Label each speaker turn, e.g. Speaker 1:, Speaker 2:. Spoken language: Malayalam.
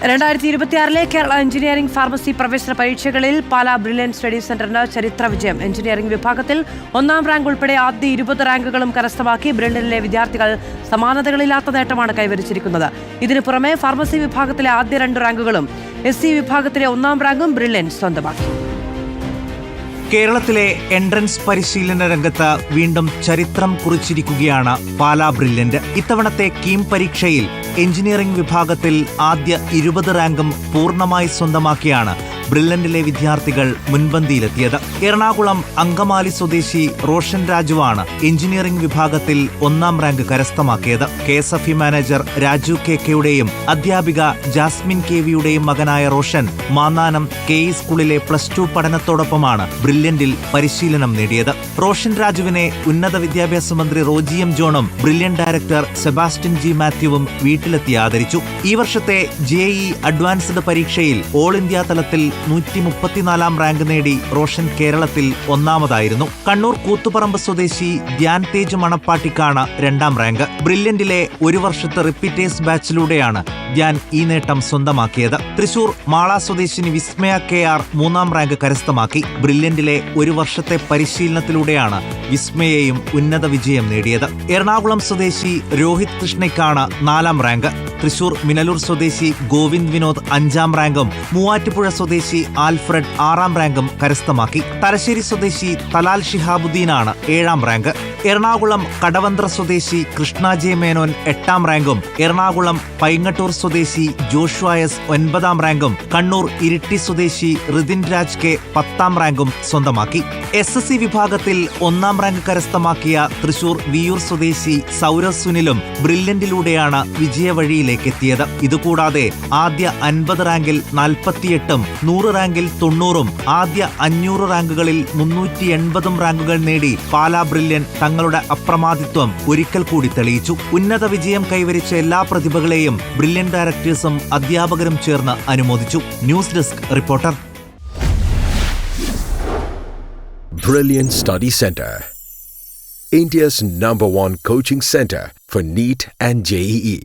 Speaker 1: 2026 കേരള എഞ്ചിനീയറിംഗ് ഫാർമസി പ്രവേശന പരീക്ഷകളിൽ പാലാ ബ്രില്യൻ സ്റ്റഡി സെന്ററിന് ചരിത്ര വിജയം. എഞ്ചിനീയറിംഗ് വിഭാഗത്തിൽ 1ാം റാങ്ക് ഉൾപ്പെടെ ആദ്യ 20 റാങ്കുകളും കരസ്ഥമാക്കി ബ്രില്യനിലെ വിദ്യാർത്ഥികൾ സമാനതകളില്ലാത്ത നേട്ടമാണ് കൈവരിച്ചിരിക്കുന്നത്. ഇതിനു പുറമെ ഫാർമസി വിഭാഗത്തിലെ ആദ്യ 2 റാങ്കുകളും SC വിഭാഗത്തിലെ 1ാം റാങ്കും ബ്രില്യൻ സ്വന്തമാക്കി.
Speaker 2: കേരളത്തിലെ എൻട്രൻസ് പരിശീലന രംഗത്ത് വീണ്ടും ചരിത്രം കുറിച്ചിരിക്കുകയാണ് പാലാ ബ്രില്യന്റ്. ഇത്തവണത്തെ കീം പരീക്ഷയിൽ എഞ്ചിനീയറിംഗ് വിഭാഗത്തിൽ ആദ്യ 20 റാങ്കും പൂർണ്ണമായി സ്വന്തമാക്കിയാണ് ബ്രില്യന്റിലെ വിദ്യാർത്ഥികൾ മുൻപന്തിയിലെത്തിയത്. എറണാകുളം അങ്കമാലി സ്വദേശി റോഷൻ രാജുവാണ് എഞ്ചിനീയറിംഗ് വിഭാഗത്തിൽ 1ാം റാങ്ക് കരസ്ഥമാക്കിയത്. KSFE മാനേജർ രാജു KKയുടെയും അധ്യാപിക ജാസ്മിൻ KVയുടെയും മകനായ റോഷൻ മാന്നാനം KE സ്കൂളിലെ +2 പഠനത്തോടൊപ്പമാണ് ബ്രില്യന്റിൽ പരിശീലനം നേടിയത്. റോഷൻ രാജുവിനെ ഉന്നത വിദ്യാഭ്യാസ മന്ത്രി റോജി M. ജോണും ബ്രില്യന്റ് ഡയറക്ടർ സെബാസ്റ്റ്യൻ G. മാത്യുവും വീട്ടിലെത്തി ആദരിച്ചു. ഈ വർഷത്തെ JEE അഡ്വാൻസ്ഡ് പരീക്ഷയിൽ ഓൾ ഇന്ത്യ തലത്തിൽ 134ാം റാങ്ക് നേടി റോഷൻ കേരളത്തിൽ 1ാമതായിരുന്നു. കണ്ണൂർ കൂത്തുപറമ്പ് സ്വദേശി ധ്യാൻ തേജ് മണപ്പാട്ടിക്കാണ് 2ാം റാങ്ക്. ബ്രില്യന്റിലെ ഒരു വർഷത്തെ റിപ്പീറ്റേഴ്സ് ബാച്ചിലൂടെയാണ് ധ്യാൻ ഈ നേട്ടം സ്വന്തമാക്കിയത്. തൃശൂർ മാള സ്വദേശിനി വിസ്മയ KR 3ാം റാങ്ക് കരസ്ഥമാക്കി. ബ്രില്യന്റിലെ ഒരു വർഷത്തെ പരിശീലനത്തിലൂടെയാണ് വിസ്മയയും ഉന്നത വിജയം നേടിയത്. എറണാകുളം സ്വദേശി രോഹിത് കൃഷ്ണയ്ക്കാണ് 4ാം റാങ്ക്. തൃശൂർ മിനലൂർ സ്വദേശി ഗോവിന്ദ് വിനോദ് 5ാം റാങ്കും മൂവാറ്റുപുഴ സ്വദേശി ആൽഫ്രഡ് 6ാം റാങ്കും കരസ്ഥമാക്കി. തലശ്ശേരി സ്വദേശി തലാൽ ഷിഹാബുദ്ദീനാണ് 7ാം റാങ്ക്. എറണാകുളം കടവന്ത്ര സ്വദേശി കൃഷ്ണ J. മേനോൻ 8ാം റാങ്കും എറണാകുളം പൈങ്ങട്ടൂർ സ്വദേശി ജോഷുവ S. 9ാം റാങ്കും കണ്ണൂർ ഇരിട്ടി സ്വദേശി റിതിൻ രാജ് K. 10ാം റാങ്കും സ്വന്തമാക്കി. SSC വിഭാഗത്തിൽ 1ാം റാങ്ക് കരസ്ഥമാക്കിയ തൃശൂർ വിയൂർ സ്വദേശി സൗരവ് സുനിലും ബ്രില്യന്റിലൂടെയാണ് വിജയവഴിയിലേക്കെത്തിയത്. ഇതുകൂടാതെ ആദ്യ 50 റാങ്കിൽ 48ഉം 100 റാങ്കിൽ 90ഉം ആദ്യ 500 റാങ്കുകളിൽ 380 റാങ്കുകൾ നേടി പാലാ ബ്രില്യൻ തങ്ങളുടെ അപ്രമാദിത്വം ഒരിക്കൽ കൂടി തെളിയിച്ചു. ഉന്നത വിജയം കൈവരിച്ച എല്ലാ പ്രതിഭകളെയും ബ്രില്യൻ ഡയറക്ടേഴ്സും അധ്യാപകരും ചേർന്ന് അനുമോദിച്ചു. News desk reporter.
Speaker 3: Brilliant Study Center, India's #1 coaching center for NEET and JEE.